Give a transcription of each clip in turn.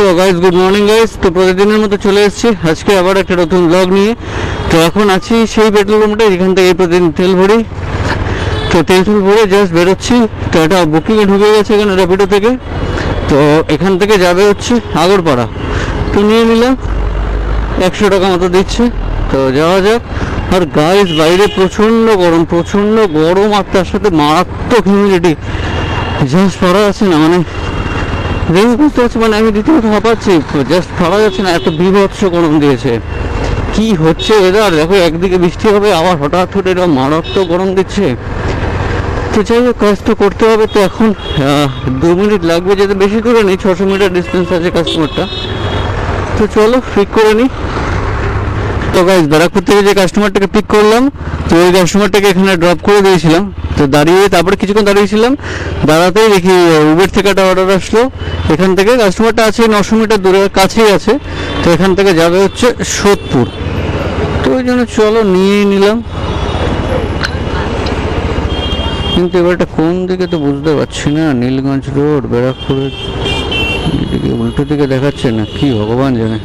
তো guys, good morning guys. তো প্রতিদিনের মতো চলে এসেছি আজকে আবার একটা নতুন ব্লগ নিয়ে। তো এখন আছি সেই পেট্রোল পাম্পটা, এখান থেকে প্রতিদিন তেল ভরি। তো তেল ভরে জাস্ট বেরোচ্ছি। তো এটা বুকিংয়ে ঢুকে গেছে এখানে র্যাপিডো থেকে। তো এখান থেকে যাবে হচ্ছে আগরপাড়া। তো নিয়ে নিলাম, 100 টাকা মতো দিচ্ছে। তো যাওয়া যাক। আর গাইস, বাইরে প্রচণ্ড গরম আর তার সাথে মারাত্মক হিউমিডিটি। জাস্ট পড়া আছে না, মানে দেখে বুঝতে পারছি, মানে আমি রীতিমতো হাঁপাচ্ছি। জাস্ট পড়া যাচ্ছে না, এত বীভৎস গরম দিয়েছে। কি হচ্ছে ওয়েদার দেখো, একদিকে বৃষ্টি হবে আবার হঠাৎ করে এরকম মারাত্মক গরম দিচ্ছে। তো যাই হোক, কাজ তো করতে হবে। তো এখন 2 মিনিট লাগবে যেতে, বেশি দূরে নেই, 600 মিটার ডিস্টেন্স আছে কাস্টমারটা। তো চলো পিক করে নিই। তো গাইস, ব্যারাকপুর থেকে যে কাস্টমারটাকে পিক করলাম, তো ওই কাস্টমারটাকে এখানে ড্রপ করে দিয়েছিলাম। তো দাঁড়িয়ে তারপরে কিছুক্ষণ দাঁড়িয়েছিলাম, দাঁড়াতেই দেখি উবের থেকে একটা অর্ডার আসলো। এখান থেকে কাস্টমারটা আছে 900 মিটার দূরে, কাছেই আছে। তো এখান থেকে যাবে হচ্ছে সোদপুর। তো ওই জন্য চলো নিয়েই নিলাম। কিন্তু এবারটা কোন দিকে তো বুঝতে পারছি না। নীলগঞ্জ রোড, ব্যারাকপুরের এদিকে উল্টো দিকে দেখাচ্ছে না, কি ভগবান জানে।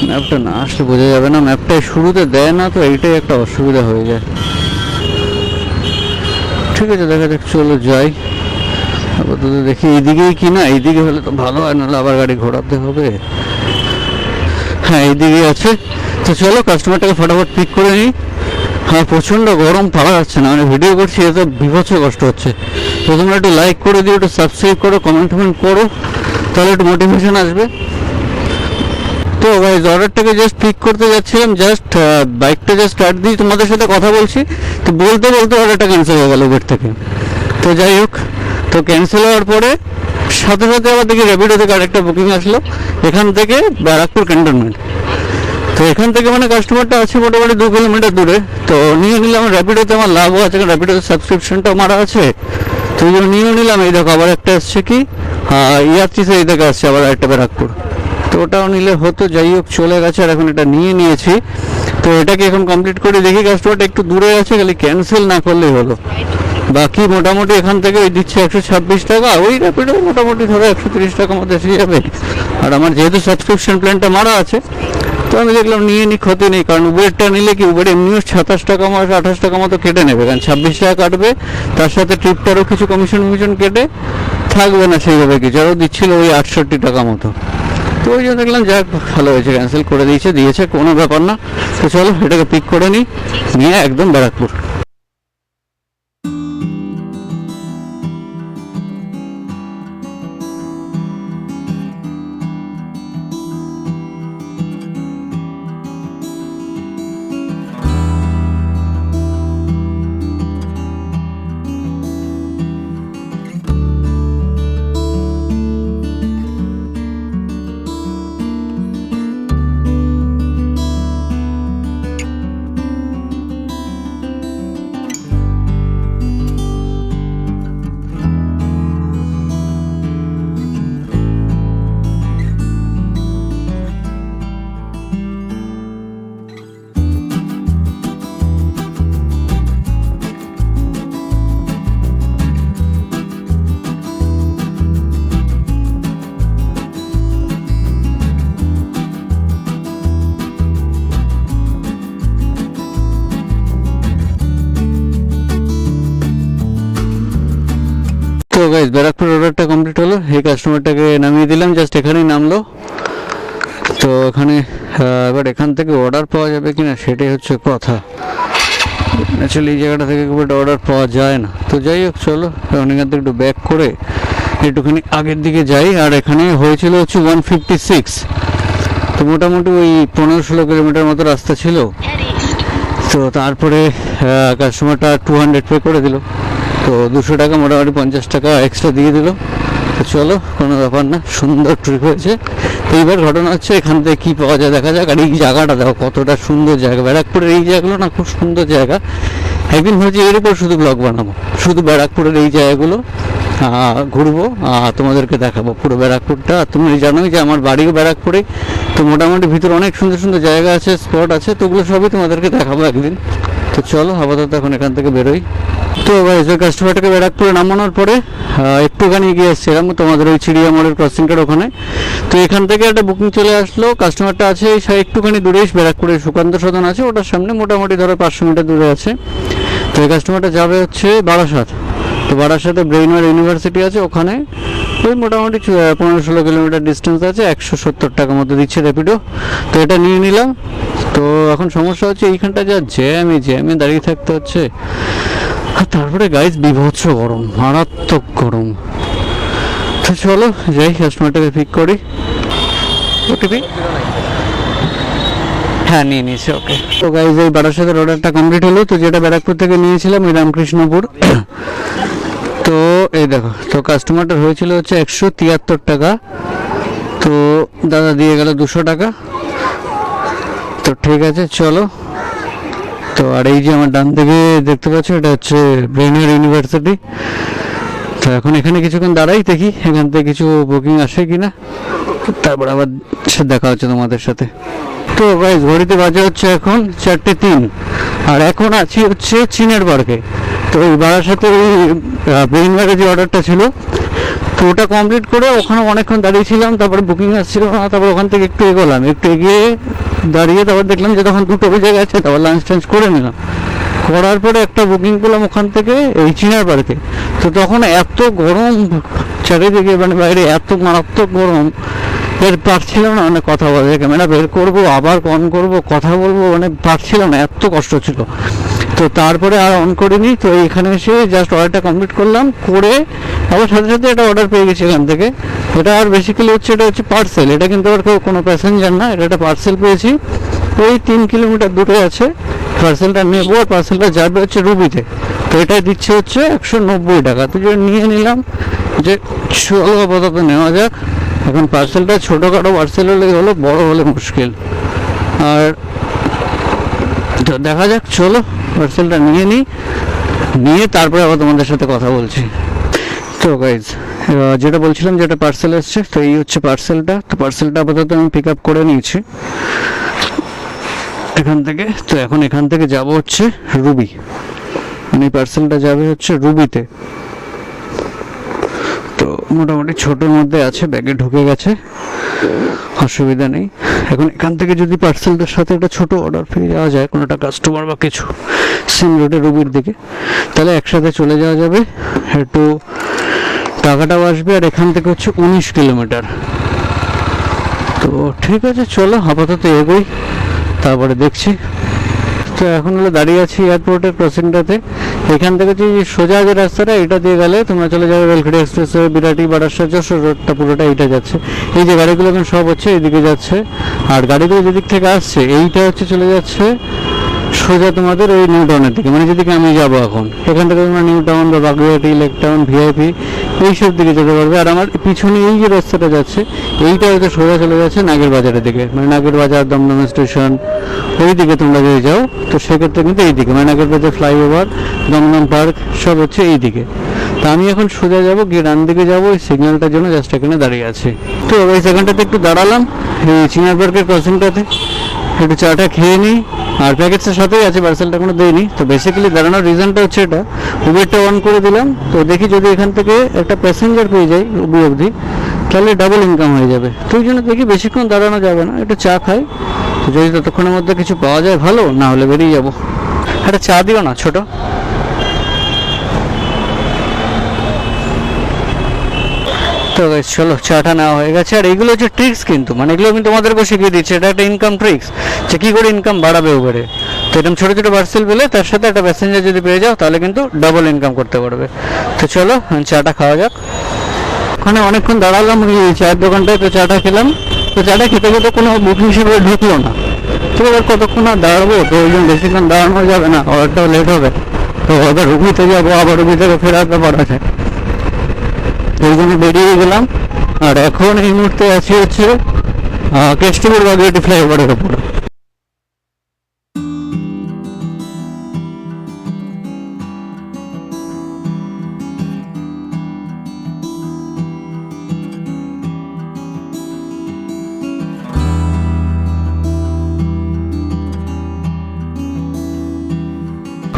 ম্যাপটা না আসলে বোঝা যাবে না, ম্যাপটাই শুরুতে দেয় না, তো এইটাই একটা অসুবিধা হয়ে যায়। ঠিক আছে, দেখা যাক, চলো যাই। আপাতত দেখি এইদিকেই কি না, এইদিকে হলে তো ভালো হয়, নাহলে আবার গাড়ি ঘোরাতে হবে। হ্যাঁ, এইদিকে আছে। তো চলো কাস্টমারটাকে ফটাফট পিক করে নিই। হ্যাঁ, প্রচণ্ড গরম, পারা যাচ্ছে না, মানে ভিডিও করছি, এত বিভৎস কষ্ট হচ্ছে। তো তোমরা একটু লাইক করে দিও, একটু সাবস্ক্রাইব করো, কমেন্ট করো, তাহলে একটু মোটিভেশন আসবে। তো গাইস, অর্ডারটাকে জাস্ট পিক করতে যাচ্ছিলাম, জাস্ট বাইকটা জাস্ট স্টার্ট দিয়ে তোমাদের সাথে কথা বলছি। তো বলতে বলতে অর্ডারটা ক্যান্সেল হয়ে গেল উবের থেকে। তো যাই হোক, তো ক্যান্সেল হওয়ার পরে সাথে সাথে আবার দেখি র্যাপিডো থেকে আরেকটা বুকিং আসলো, এখান থেকে ব্যারাকপুর ক্যান্টনমেন্ট। তো এখান থেকে মানে কাস্টমারটা আছে মোটামুটি 2 কিলোমিটার দূরে। তো নিয়ে নিলাম, র্যাপিডোতে আমার লাভও আছে, কারণ র্যাপিডোতে সাবস্ক্রিপশনটাও মারা আছে। তো ওই জন্য নিয়েও নিলাম। এই দেখো আবার একটা আসছে, কি ইয়াত্রিসে এই থেকে আসছে আবার একটা ব্যারাকপুর। তো ওটাও নিলে হতো, যাই হোক চলে গেছে। আর এখন এটা নিয়ে নিয়েছি। তো এটাকে এখন কমপ্লিট করে দেখি, কাস্টমারটা একটু দূরে আছে, খালি ক্যান্সেল না করলেই হলো। বাকি মোটামুটি এখান থেকে ওই দিচ্ছে 126 টাকা, ওই র্যাপিডো মোটামুটি ধরো 130 টাকার মধ্যে এসে যাবে। আর আমার যেহেতু সাবস্ক্রিপশন প্ল্যানটা মারা আছে, তো আমি দেখলাম নিয়ে নিই, ক্ষতি নেই। কারণ উবেরটা নিলে কি, উবের এমনিও 27 টাকা 28 টাকা মতো কেটে নেবে, কারণ 26 টাকা কাটবে, তার সাথে ট্রিপটারও কিছু কমিশন কেটে থাকবে না সেইভাবে কিছু। আরও দিচ্ছিল ওই 68 টাকা মতো। তো ওই জন্য দেখলাম যাক ভালো হয়েছে, ক্যান্সেল করে দিয়েছে, কোনো ব্যাপার না। তো চলো এটাকে পিক করে নিই, নিয়ে একদম ব্যারাকপুর। তো গাইস, ব্যারাকপুর অর্ডারটা কমপ্লিট হলো। এই কাস্টমারটাকে নামিয়ে দিলাম, জাস্ট এখানেই নামলো। তো এখানে এবার এখান থেকে অর্ডার পাওয়া যাবে কিনা সেটাই হচ্ছে কথা। অ্যাকচুয়ালি এই জায়গাটা থেকে খুব একটা অর্ডার পাওয়া যায় না। তো যাই হোক চলো, এখন এখান থেকে একটু ব্যাক করে একটুখানি আগের দিকে যাই। আর এখানে হয়েছিল হচ্ছে 156। তো মোটামুটি ওই 15-16 কিলোমিটার মতো রাস্তা ছিল। তো তারপরে কাস্টমারটা 200 পে করে দিল। তো 200 টাকা, মোটামুটি 50 টাকা এক্সট্রা দিয়ে দিল। তো চলো, কোনো ব্যাপার না, সুন্দর ট্রিপ হয়েছে। তো এইবার ঘটনা হচ্ছে এখান থেকে কী পাওয়া যায় দেখা যাক। আর এই জায়গাটা দেখো কতটা সুন্দর জায়গা, ব্যারাকপুরের এই জায়গাগুলো না খুব সুন্দর জায়গা। একদিন হচ্ছে এর উপর শুধু ব্লগ বানাবো, শুধু ব্যারাকপুরের এই জায়গাগুলো ঘুরবো, তোমাদেরকে দেখাবো পুরো ব্যারাকপুরটা। তুমি জানোই যে আমার বাড়িও ব্যারাকপুরে। তো মোটামুটি ভিতরে অনেক সুন্দর সুন্দর জায়গা আছে, স্পট আছে, তো ওগুলো সবই তোমাদেরকে দেখাবো একদিন। তো চলো আপাতত এখন এখান থেকে বেরোই। তো গাইস ওই কাস্টমারটাকে ব্যারাকপুরে নামানোর পরে একটুখানি এগিয়ে এসেছিলাম তোমাদের ওই চিড়িয়া মোড়ের ক্রসিংটার ওখানে। তো এখান থেকে একটা বুকিং চলে আসলো, কাস্টমারটা আছে একটুখানি দূরে ব্যারাকপুরের সুকান্ত সদন আছে ওটার সামনে, মোটামুটি ধরো 500 মিটার দূরে আছে। তো এই কাস্টমারটা যাবে হচ্ছে বারাসাত। তো বারাসাতে ব্রেইনওয়ার ইউনিভার্সিটি আছে, ওখানে ওই মোটামুটি 15-16 কিলোমিটার ডিস্টেন্স আছে, 170 টাকা মতো দিচ্ছে র্যাপিডো। তো এটা নিয়ে নিলাম। তো এখন সমস্যা হচ্ছে এইখানটা যা জ্যামে দাঁড়িয়ে থাকতে হচ্ছে। আর তারপরে গাইস বিভৎস গরম, মারাত্মক গরম। তো চলো যাই কাস্টমারটাকে পিক করি। ওটিপি হ্যাঁ নিয়ে নিয়েছি, ওকে। তো গাইস এই বারাসাতের অর্ডারটা কমপ্লিট হলো। তো যেটা ব্যারাকপুর থেকে নিয়েছিলাম ওই রামকৃষ্ণপুর। তো এই দেখো, তো কাস্টমারটা হয়েছিল হচ্ছে 173 টাকা। তো দাদা দিয়ে গেল 200 টাকা। তো ঠিক আছে চলো। তো আর এই যে আমার ডান দিকে দেখতে পাচ্ছ এটা হচ্ছে ব্রেইনওয়ার ইউনিভার্সিটি। তো এখন এখানে কিছুক্ষণ দাঁড়াই, দেখি এখান থেকে কিছু বুকিং আসে কিনা, তারপর আবার দেখা হচ্ছে তোমাদের সাথে। তো গাইস ঘড়িতে বাজে হচ্ছে এখন 4:03, আর এখন আছি হচ্ছে চিনের পার্কে। তো এই বারাসাতে ওই ব্রেইনওয়ারের যে অর্ডারটা ছিল তো ওটা কমপ্লিট করে ওখানে অনেকক্ষণ দাঁড়িয়েছিলাম, তারপরে বুকিং আসছিল না। তারপর ওখান থেকে একটু এগোলাম, একটু এগিয়ে দাঁড়িয়ে তারপর দেখলাম যে তখন 2টো বেজে গেছে। তারপর লাঞ্চ টাঞ্চ করে নিলাম, করার পরে একটা বুকিং করলাম ওখান থেকে এই চিনার পার্কে। তো তখন এত গরম চারিদিকে, মানে বাইরে এত মারাত্মক গরম, এর পারছিলাম না মানে কথা বলে, ক্যামেরা বের করবো আবার অন করবো কথা বলবো, মানে পারছিলাম না, এত কষ্ট ছিল। তো তারপরে আর অন করিনি। তো এখানে এসে জাস্ট অর্ডারটা কমপ্লিট করলাম, করে আবার সাথে সাথে একটা অর্ডার পেয়ে গেছি এখান থেকে। এটা আর বেসিক্যালি হচ্ছে এটা হচ্ছে পার্সেল, এটা কিন্তু আর কোনো প্যাসেঞ্জার না, এটা একটা পার্সেল পেয়েছি। ওই 3 কিলোমিটার দূরে আছে। পার্সেলটা নেবো, আর পার্সেলটা যাবে হচ্ছে রুবিতে। তো এটা দিচ্ছে হচ্ছে 190 টাকা। তো যেটা নিয়ে নিলাম যে চলো আপাতত নেওয়া যাক। এখন পার্সেলটা ছোটোখাটো পার্সেল হলে হলো, বড় হলে মুশকিল। আর তো দেখা যাক, চলো পার্সেলটা নিয়ে তারপরে আবার তোমাদের সাথে কথা বলছি। তো গাইজ যেটা বলছিলাম যেটা পার্সেল এসছে, তো এই হচ্ছে পার্সেলটা। তো পার্সেলটা আপাতত আমি পিক আপ করে নিয়েছি এখান থেকে। তো এখন এখান থেকে যাব হচ্ছে রুবি, মানে পার্সেলটা যাবে হচ্ছে রুবিতে। তো মোটামুটি ছোটোর মধ্যে আছে, ব্যাগে ঢুকে গেছে, অসুবিধা নেই। এখন এখান থেকে যদি পার্সেলটার সাথে একটা ছোটো অর্ডার পেয়ে যাওয়া যায়, কোনো একটা কাস্টমার বা কিছু সেম রোডে রুবির দিকে, তাহলে একসাথে চলে যাওয়া যাবে, একটু টাকাটাও আসবে। আর এখান থেকে হচ্ছে 19 কিলোমিটার। তো ঠিক আছে চলো আপাতত এগোই, তারপরে দেখছি। তো এখন হলো দাঁড়িয়ে আছি এয়ারপোর্টের ক্রসিংটাতে। এখান থেকে যে সোজা যে রাস্তাটা, এটা দিয়ে গেলে তোমরা চলে যাবে বেলখাড়ি এক্সপ্রেস, বিরাটি, বারাসাত, যশোর রোডটা পুরোটা এইটা যাচ্ছে। এই যে গাড়িগুলো এখন সব হচ্ছে এইদিকে যাচ্ছে, আর গাড়িগুলো যেদিক থেকে আসছে এইটা হচ্ছে চলে যাচ্ছে সোজা তোমাদের ওই নিউ টাউনের দিকে, মানে যেদিকে আমি যাবো এখন। এখান থেকে তোমরা নিউ টাউন বা বাগুইহাটি, লেক টাউন, ভিআইপি এইসব দিকে যেতে পারবে। আর আমার পিছনে এই যে রাস্তাটা যাচ্ছে এইটা হয়তো সোজা চলে যাচ্ছে নাগের বাজারের দিকে, মানে নাগের বাজার, দমদম স্টেশন ওই দিকে তোমরা যদি যাও। তো সেক্ষেত্রে কিন্তু এই দিকে, মানে নাগের বাজার, ফ্লাইওভার, দমদম পার্ক সব হচ্ছে এই দিকে। তো আমি এখন সোজা যাবো, গিয়ে ডান দিকে যাবো, ওই সিগন্যালটার জন্য জাস্ট এখানে দাঁড়িয়ে আছি। তো ওই সেখানটাতে একটু দাঁড়ালাম এই চিনার পার্কের ক্রসিংটাতে, একটু চাটা খেয়ে নিই। আর প্যাকেটসের সাথেই আছে, পার্সেলটা কোনো দেয়নি। তো বেসিক্যালি দাঁড়ানোর রিজনটা হচ্ছে এটা, উবেরটা অন করে দিলাম। তো দেখি যদি এখান থেকে একটা প্যাসেঞ্জার পেয়ে যাই উবি অবধি, তাহলে ডাবল ইনকাম হয়ে যাবে। তো ওই জন্য দেখি বেশিক্ষণ দাঁড়ানো যাবে না, একটু চা খাই। তো যদি ততক্ষণের মধ্যে কিছু পাওয়া যায় ভালো, না হলে বেরিয়ে যাবো। একটা চা দিও না ছোটো। তো চলো চাটা নেওয়া হয়ে গেছে। আর এইগুলো হচ্ছে ট্রিক্স কিন্তু, মানে এগুলো আমি তোমাদেরকে শিখিয়ে দিচ্ছি, এটা একটা ইনকাম ট্রিক্স যে কী করে ইনকাম বাড়াবে উবেরে। তো এরকম ছোটো ছোটো পার্সেল পেলে তার সাথে একটা প্যাসেঞ্জার যদি পেয়ে যাও তাহলে কিন্তু ডাবল ইনকাম করতে পারবে। তো চলো চাটা খাওয়া যাক। ওখানে অনেকক্ষণ দাঁড়ালাম ওই চায়ের দোকানটায়, তো চাটা খেলাম। তো চাটা খেতে খেতে কোনো বুকিং হিসেবে ঢুকলো না। তো এবার কতক্ষণ আর দাঁড়াবো, তো ওই জন্য বেশিক্ষণ দাঁড়ানো যাবে না, অর্ডারটাও লেট হবে। তো আবার রুবিতে যাবো, আবার রুবি থেকে ফেরার ব্যাপার আছে, ওই জন্য বেরিয়ে গেলাম। আর এখন এই মুহূর্তে আছি হচ্ছে কেষ্টপুর বাগুইহাটি ফ্লাইওভারের ওপর।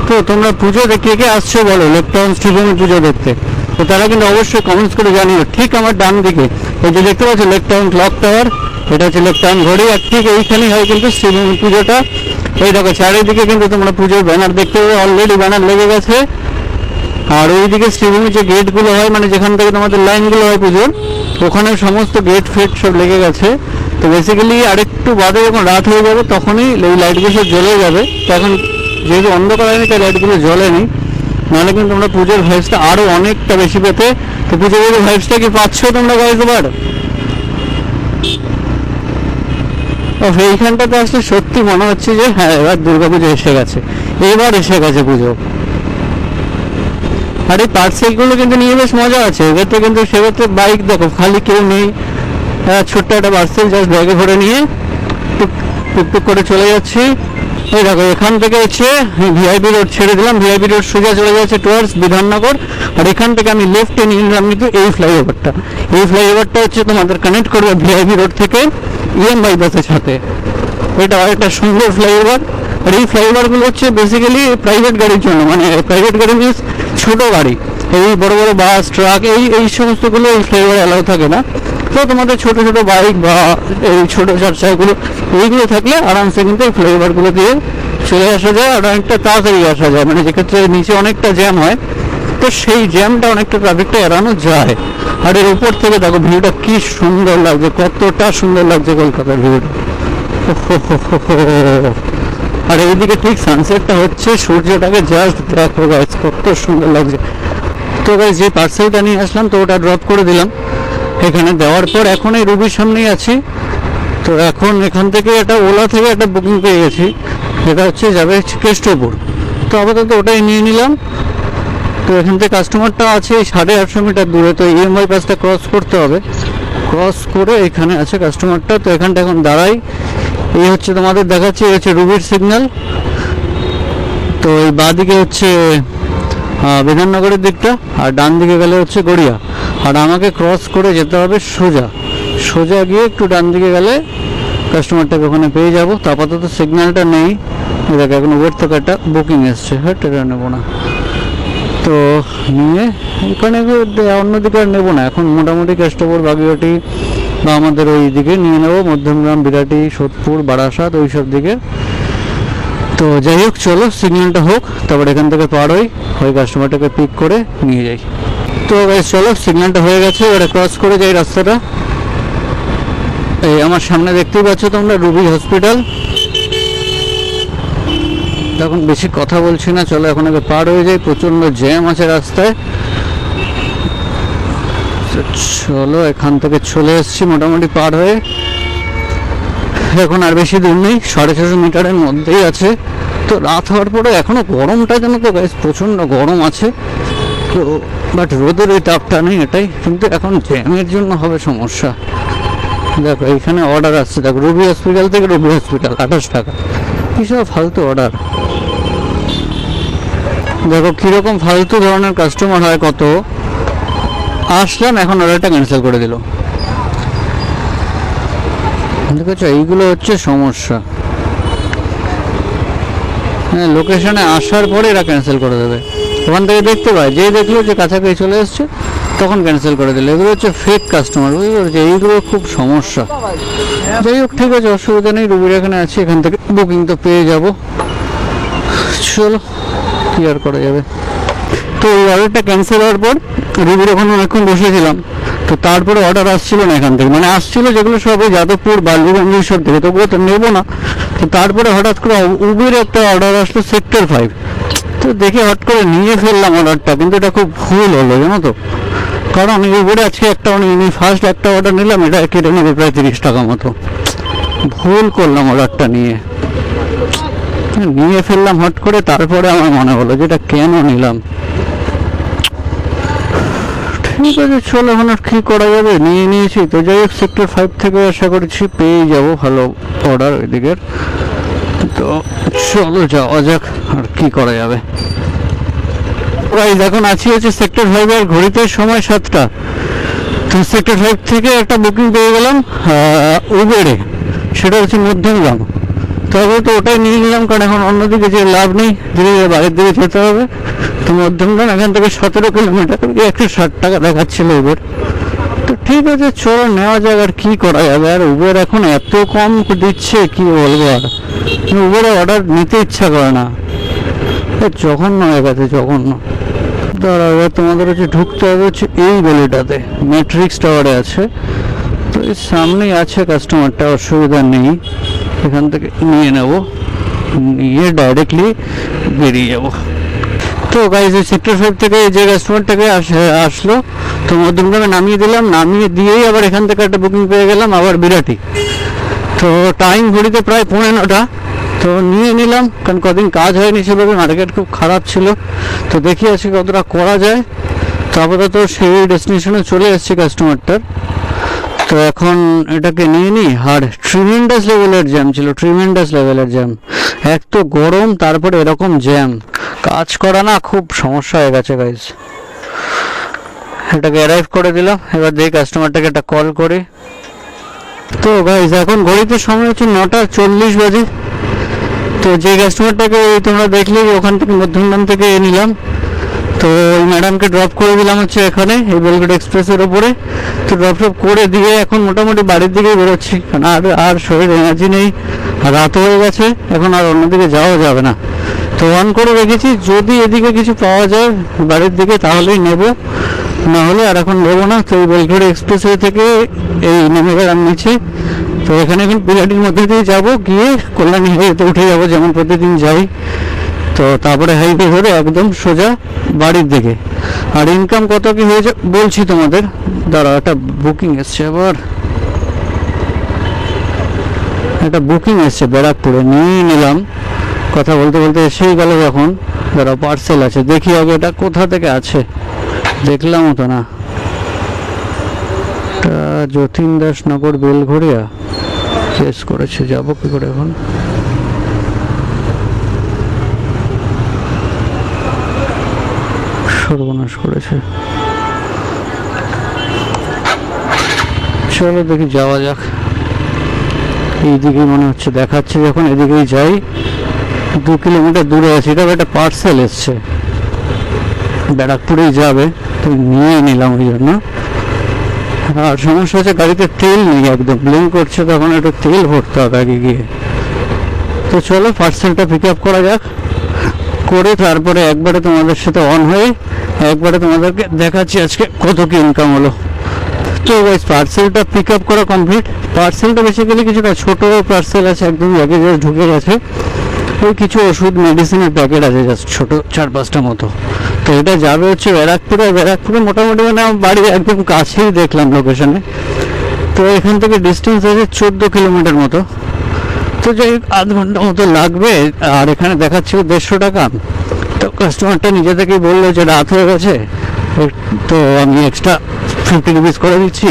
তো তোমরা পুজো দেখে কে আসছো বলো লেক টাউন শ্রীভূমি পুজো দেখতে? তো তারা কিন্তু অবশ্যই কমেন্টস করে জানিও। ঠিক আমার ডান দিকে এই যে দেখতে পাচ্ছ লেক টাউন ক্লক টাওয়ার, এটা হচ্ছে লেক টাউন ঘড়ি, আর ঠিক এইখানেই হয় কিন্তু শ্রীভূমি পুজোটা। এই দেখো চারিদিকে কিন্তু তোমরা পুজোর ব্যানার দেখতে পাবে, অলরেডি ব্যানার লেগে গেছে। আর ওইদিকে শ্রীভূমি যে গেটগুলো হয়, মানে যেখান থেকে তোমাদের লাইনগুলো হয় পুজোর, ওখানে সমস্ত গেট ফেট সব লেগে গেছে। তো বেসিক্যালি আরেকটু বাদে যখন রাত হয়ে যাবে তখনই এই লাইটগুলো সব জ্বলে যাবে। তো এখন যেহেতু অন্ধকার হয়নি তাই লাইটগুলো জ্বলেনি, নাহলে কিন্তু তোমরা পুজোর ভাইবসটা আরও অনেকটা বেশি পেতে। তো পুজোর ভাইবসটা কি পাচ্ছ তোমরা গাইজ এবার? এইখানটাতে আসলে সত্যি মনে হচ্ছে যে হ্যাঁ এবার দুর্গাপুজো এসে গেছে, এবার এসে গেছে পুজো। আর এই পার্সেলগুলো কিন্তু নিয়ে বেশ মজা আছে। এক্ষেত্রে কিন্তু সেক্ষেত্রে বাইক দেখো খালি কেউ নেই, ছোট্ট একটা পার্সেল জাস্ট ব্যাগে ভরে নিয়ে টুকটুক করে চলে যাচ্ছি। এই দেখো এখান থেকে হচ্ছে ভিআইপি রোড ছেড়ে দিলাম, ভিআইপি রোড সোজা চলে যাচ্ছে টুয়ার্ডস বিধাননগর। আর এখান থেকে আমি লেফটে নিয়ে নিলাম কিন্তু এই ফ্লাইওভারটা। এই ফ্লাইওভারটা হচ্ছে তোমাদের কানেক্ট করবে ভিআইপি রোড থেকে ইএম বাইপাসের সাথে। এটা একটা সুন্দর ফ্লাইওভার। আর এই ফ্লাইওভারগুলো হচ্ছে বেসিক্যালি প্রাইভেট গাড়ির জন্য, মানে প্রাইভেট গাড়ি মিনস ছোট গাড়ি, এই বড় বড় বাস ট্রাক এই সমস্তগুলো এই ফ্লাইওভার অ্যালাউ থাকে না। তো তোমাদের ছোট ছোট বাইক বা এই ছোট চার চাকাগুলো এইগুলো থাকলে আরামসে কিন্তু এই ফ্লাইওভারগুলো দিয়ে চলে আসা যায়, আর অনেকটা তাড়াতাড়ি আসা যায়। মানে যেক্ষেত্রে নিচে অনেকটা জ্যাম হয়, তো সেই জ্যামটা অনেকটা ট্রাফিকটা এড়ানো যায়। আর এর উপর থেকে দেখো ভিউটা কি সুন্দর লাগছে, কতটা সুন্দর লাগছে কলকাতার ভিউটা। আর এইদিকে ঠিক সানসেটটা হচ্ছে, সূর্যটাকে জাস্ট দেখো গাইস কত সুন্দর লাগছে। তো গাইস যে পার্সেলটা নিয়ে আসলাম তো ওটা ড্রপ করে দিলাম এখানে। দেওয়ার পর এখন এই রুবির সামনেই আছি। তো এখন এখান থেকে একটা ওলা থেকে একটা বুকিং পেয়ে গেছি, যেটা হচ্ছে যাবে কেষ্টপুর। তো আপাতত ওটাই নিয়ে নিলাম। তো এখান থেকে কাস্টমারটা আছে 850 মিটার দূরে, তো ইএমআই পাসটা ক্রস করতে হবে। ক্রস করে এখানে আছে কাস্টমারটা। তো এখানটা এখন দাঁড়াই। এই হচ্ছে তোমাদের দেখাচ্ছি, এই হচ্ছে রুবির সিগন্যাল। তো এই বাঁ দিকে হচ্ছে বিধাননগরের দিকটা, আর ডান দিকে গেলে হচ্ছে গড়িয়া। আর আমাকে ক্রস করে যেতে হবে সোজা, সোজা গিয়ে একটু ডান দিকে গেলে কাস্টমারটাকে ওখানে পেয়ে যাবো। তো আপাতত সিগন্যালটা নেই, দেখ এখন উবের থেকে একটা বুকিং এসছে, হ্যাঁ এটা নেবো না। তো নিয়ে এখানে অন্যদিকে আর নেবো না, এখন মোটামুটি কেষ্টপুর বাগুইআটি বা আমাদের ওই দিকে নিয়ে নেবো, মধ্যমগ্রাম বিরাটি সোদপুর বারাসাত ওই সব দিকে। তো যাই হোক চলো সিগন্যালটা হোক, তারপর এখান থেকে পার হই, ওই কাস্টমারটাকে পিক করে নিয়ে যাই। তো চলো সিগন্যালটা হয়ে গেছে, এবারে ক্রস করে যাই রাস্তাটা। এই আমার সামনে দেখতেই পাচ্ছ তোমরা রুবি হসপিটাল। এখন বেশি কথা বলছি না, চলো এখন আগে পার হয়ে যাই, প্রচণ্ড জ্যাম আছে রাস্তায়। চলো এখান থেকে চলে এসেছি মোটামুটি পার হয়ে, এখন আর বেশি দূর নেই, 650 মিটারের মধ্যেই আছে। তো রাত হওয়ার পরে এখনো গরমটা যেন তো গাইস প্রচণ্ড গরম আছে। তো বাট রোদের ওই তাপটা নেই, এটাই কিন্তু এখন জ্যামের জন্য হবে সমস্যা। দেখো এইখানে অর্ডার আসছে, দেখো রুবি হসপিটাল থেকে রুবি হসপিটাল 28 টাকা, কিসব ফালতু অর্ডার। দেখো কিরকম ফালতু ধরনের কাস্টমার হয় কত। আসলাম এখন অর্ডারটা ক্যান্সেল করে দিল, দেখেছো এইগুলো হচ্ছে সমস্যা। হ্যাঁ লোকেশনে আসার পরে এরা ক্যান্সেল করে দেবে, ওখান থেকে দেখতে পায়, যে দেখলো যে কাছাকাছি চলে এসছে তখন ক্যান্সেল করে দিল। এগুলো হচ্ছে ফেক কাস্টমার, বুঝতে পারছি, এইগুলো খুব সমস্যা। যাই হোক ঠিক আছে, অসুবিধা নেই, রুবির এখানে আছি, এখান থেকে বুকিং তো পেয়ে যাব। চলো কি আর করা যাবে। তো এই অর্ডারটা ক্যান্সেল হওয়ার পর রুবির ওখানে অনেকক্ষণ বসেছিলাম। তো তারপরে অর্ডার আসছিল না এখান থেকে, মানে আসছিল যেগুলো সব ওই যাদবপুর বালুগঞ্জ সব থেকে, তো ওগুলো তো নেবো না। তো তারপরে হঠাৎ করে উবের একটা অর্ডার আসলো সেক্টর 5। তো দেখে হট করে নিয়ে ফেললাম অর্ডারটা, কিন্তু এটা খুব ভুল হলো জানো তো। কারণ উবেরে আজকে একটা নিই, ফার্স্ট একটা অর্ডার নিলাম, এটা কেটে নেবে প্রায় 30 টাকা মতো। ভুল করলাম অর্ডারটা নিয়ে ফেললাম হট করে। তারপরে আমার মনে হলো যে এটা কেন নিলাম। ঠিক আছে চলো এখন আর কী করা যাবে, নিয়ে নিয়েছি। তো যাই হোক সেক্টর 5 থেকে আশা করছি পেয়ে যাবো ভালো অর্ডার ওই দিকের। তো চলো যাওয়া যাক, আর কি করা যাবে। এখন আছি হচ্ছে সেক্টর 5 এর, ঘড়িতে সময় 7টা। তো সেক্টর 5 থেকে একটা বুকিং পেয়ে গেলাম উবেরে, সেটা হচ্ছে মধ্যমগ্রাম। তো তবে তো ওটাই নিয়ে নিলাম, কারণ এখন অন্যদিকে যে লাভ নেই, ধীরে ধীরে বাড়ির দিকে যেতে হবে। তো মধ্যমগ্রাম এখান থেকে 17 কিলোমিটার, 160 টাকা দেখাচ্ছিল উবের। তো ঠিক আছে, চলো নেওয়া যাক, আর কি করা যাবে। আর উবের এখন এত কম দিচ্ছে, কি বলবো, আর উবেরে অর্ডার নিতে ইচ্ছা করে না, জঘন্য হয়ে গেছে, জঘন্য। দাঁড়া, এবার তোমাদের হচ্ছে ঢুকতে হবে হচ্ছে এই গলিটাতে, ম্যাট্রিক্স টাওয়ারে আছে। তো এই সামনেই আছে কাস্টমারটা, অসুবিধা নেই, এখান থেকে নিয়ে নেব, নিয়ে ডাইরেক্টলি বেরিয়ে যাব। তো গাইজ এই সেক্টর 5 থেকে যে কাস্টমারটাকে আসলো, তো মধ্যমগ্রামে নামিয়ে দিলাম, নামিয়ে দিয়েই আবার এখান থেকে একটা বুকিং পেয়ে গেলাম আবার বিরাটি। তো টাইম ঘড়িতে প্রায় 9:15, তো নিয়ে নিলাম, কারণ কদিন কাজ হয়নি সেভাবে, মার্কেট খুব খারাপ ছিল। তো দেখি আজকে কতটা করা যায়। তো আপাতত সেই ডেস্টিনেশনে চলে এসেছি কাস্টমারটার। তো এখন এটাকে নিয়ে নিই। আর ট্রিমেন্ডাস লেভেলের জ্যাম ছিল, ট্রিমেন্ডাস লেভেলের জ্যাম। এক তো গরম, তারপরে এরকম জ্যাম, কাজ করা না খুব সমস্যা হয়ে গেছে গাইজ। এটাকে অ্যারাইভ করে দিলাম, এবার দেখি কাস্টমারটাকে একটা কল করে। তো গাইজ এখন ঘড়িতে সময় হচ্ছে 9:40 বাজে। তো যে কাস্টমারটাকে তোমরা দেখলে ওখান থেকে মধ্যমগ্রাম থেকে নিলাম, তো ওই ম্যাডামকে ড্রপ করে দিলাম হচ্ছে এখানে এই বেলগেট এক্সপ্রেসের ওপরে। তো ড্রপ করে দিয়ে এখন মোটামুটি বাড়ির দিকে বেরোচ্ছি, কারণ আর শরীরে এনার্জি নেই, রাত হয়ে গেছে, এখন আর অন্যদিকে যাওয়া যাবে না। তো অন করে রেখেছি, যদি এদিকে কিছু পাওয়া যায় বাড়ির দিকে তাহলেই নেব, না হলে আর এখন নেবো না। তো এই বেলগেট এক্সপ্রেসওয়ে থেকে এই নেমে গেলাম নিচে। তো এখানে এখন বিরাটির মধ্যে দিয়ে যাবো, গিয়ে কল্যাণী হাইওয়েতে উঠে যাবো যেমন প্রতিদিন যাই। তো তারপরে হাইওয়ে ধরে একদম সোজা বাড়ির দিকে। আর ইনকাম কত কি হয়েছে বলছি তোমাদের, দাঁড়া, একটা বুকিং এসছে, আবার একটা বুকিং এসছে ব্যারাকপুরে, নিয়ে নিলাম। কথা বলতে বলতে এসেই গেল যখন, দাঁড়া পার্সেল আছে, দেখি আগে এটা কোথা থেকে আছে, দেখলামও তো না। এটা যতীন দাস নগর বেলঘড়িয়া কেস করেছে, যাবো কি করে এখন? সর্বনাশ করেছে, চলো দেখি যাওয়া যাক। এইদিকে মনে হচ্ছে দেখাচ্ছে, যখন এদিকেই যাই। 2 কিলোমিটার দূরে আছে, এটা একটা পার্সেল এসছে, ব্যারাকপুরেই যাবে, তো নিয়ে নিলাম ওই জন্য। আর সমস্যা হচ্ছে গাড়িতে তেল নেই, একদম ব্লিং করছে, তখন একটু তেল ভরতে হবে আগে গিয়ে। তো চলো পার্সেলটা পিক আপ করা যাক, করে তারপরে একবারে তোমাদের সাথে অন হয়ে একবারে তোমাদেরকে দেখাচ্ছি আজকে কত কি ইনকাম হলো। তো গাইস পার্সেলটা পিক আপ করা কমপ্লিট। পার্সেলটা বেসিক্যালি কিছুটা ছোট পার্সেল আছে, একদম লাগেজে ঢুকে গেছে। ওই কিছু ওষুধ মেডিসিনের প্যাকেট আছে, জাস্ট ছোট 4-5টা মতো। তো এটা যাবে হচ্ছে ব্যারাকপুরে। ব্যারাকপুরে মোটামুটি মানে আমার বাড়ির একদম কাছেই দেখলাম লোকেশনে। তো এখান থেকে ডিস্টেন্স আছে 14 কিলোমিটার মতো। তো যাই হোক, আধ ঘন্টা মতো লাগবে। আর এখানে দেখাচ্ছিল 150 টাকা। তো কাস্টমারটা নিজে থেকেই বললো যে রাত হয়ে গেছে, তো আমি এক্সট্রা 50 রুপিস করে দিচ্ছি।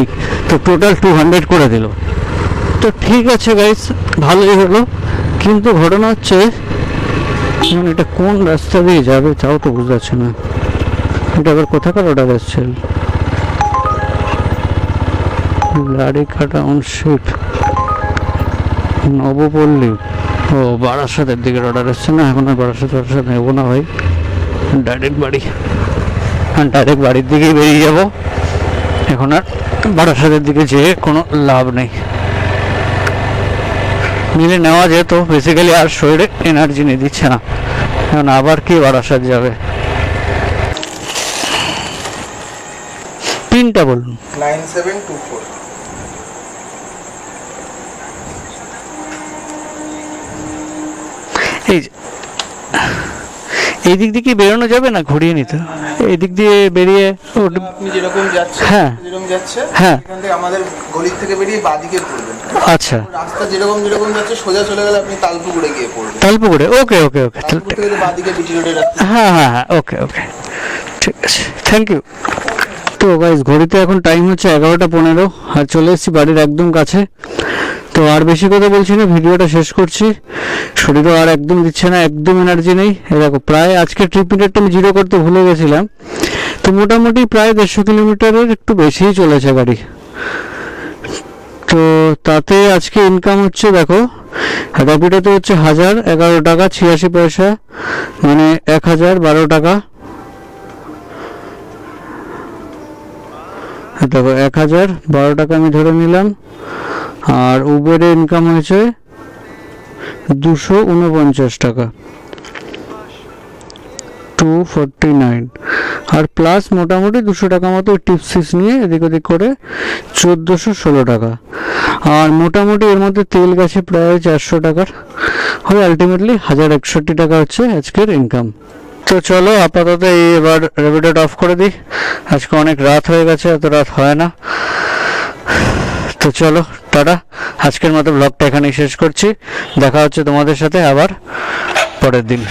তো টোটাল 200 করে দিল। তো ঠিক আছে গাইস, ভালোই হলো। কিন্তু ঘটনা হচ্ছে মানে এটা কোন রাস্তা দিয়ে যাবে তাও তো বুঝতে পারছি না। এটা আবার কোথাকার অর্ডার এসছে? লারিকা টাউনশিপ, নবপল্লী, ও বারাসাতের দিকের অর্ডার এসছে না। এখন আর বারাসাত নেবো না ভাই, ডাইরেক্ট বাড়ি, ডাইরেক্ট বাড়ির দিকেই বেরিয়ে যাব। এখন আর বারাসাতের দিকে যেয়ে কোনো লাভ নেই। নিলে নেওয়া যেত, বেসিক্যালি আর শরীরে এনার্জি নিয়ে দিচ্ছে না, এখন আবার কি বারাসাত যাবে। পিনটা বলুন। 9724। এই দিক দিয়ে কি বেরোনো যাবে না, ঘুরিয়ে নিতে? এই দিক দিয়ে বেরিয়ে আপনি যেরকম যাচ্ছেন, হ্যাঁ যেরকম যাচ্ছে, হ্যাঁ, এখান থেকে আমাদের গলির থেকে বেরিয়ে বাদিকে ঘুরবেন। আচ্ছা, রাস্তা যেরকম যেরকম যাচ্ছে সোজা চলে গেলে আপনি তালপুকুরে গিয়ে পড়বেন। তালপুকুরে, ওকে ওকে ওকে, তালপুকুর থেকে বাদিকে বিটি রোডের রাস্তা। হ্যাঁ হ্যাঁ হ্যাঁ, ওকে ওকে, ঠিক আছে, থ্যাংক ইউ। তো গাইস ঘড়িতে এখন টাইম হচ্ছে 11:15, আর চলে এসেছি বাড়ির একদম কাছে। তো আর বেশি কথা বলছি না, ভিডিওটা শেষ করছি। শরীরও আর একদম দিচ্ছে না, একদম এনার্জি নেই। দেখো প্রায় আজকে ট্রিপ মিটারটা আমি 0 করতে ভুলে গেছিলাম। তো মোটামুটি প্রায় 150 কিলোমিটারের একটু বেশিই চলেছে গাড়ি। তো তাতে আজকে ইনকাম হচ্ছে দেখো র্যাপিডোতে হচ্ছে 1011 টাকা 86 পয়সা, মানে 1012 টাকা। দেখো 1012 টাকা আমি ধরে নিলাম। আর উবেরে ইনকাম হয়েছে 249 টাকা, 249। আর প্লাস মোটামুটি 200 টাকা মতো টিপসিস নিয়ে এদিক ওদিক করে 1416 টাকা। আর মোটামুটি এর মধ্যে তেল গেছে প্রায় 400 টাকার, হয় আলটিমেটলি 1061 টাকা হচ্ছে আজকের ইনকাম। তো চলো আপাতত এই এবার র্যাপিডোটা অফ করে দিই, আজকে অনেক রাত হয়ে গেছে, এত রাত হয় না। তো চলো টাটা, আজকের মতো ব্লগটা এখানেই শেষ করছি, দেখা হচ্ছে তোমাদের সাথে আবার পরের দিন।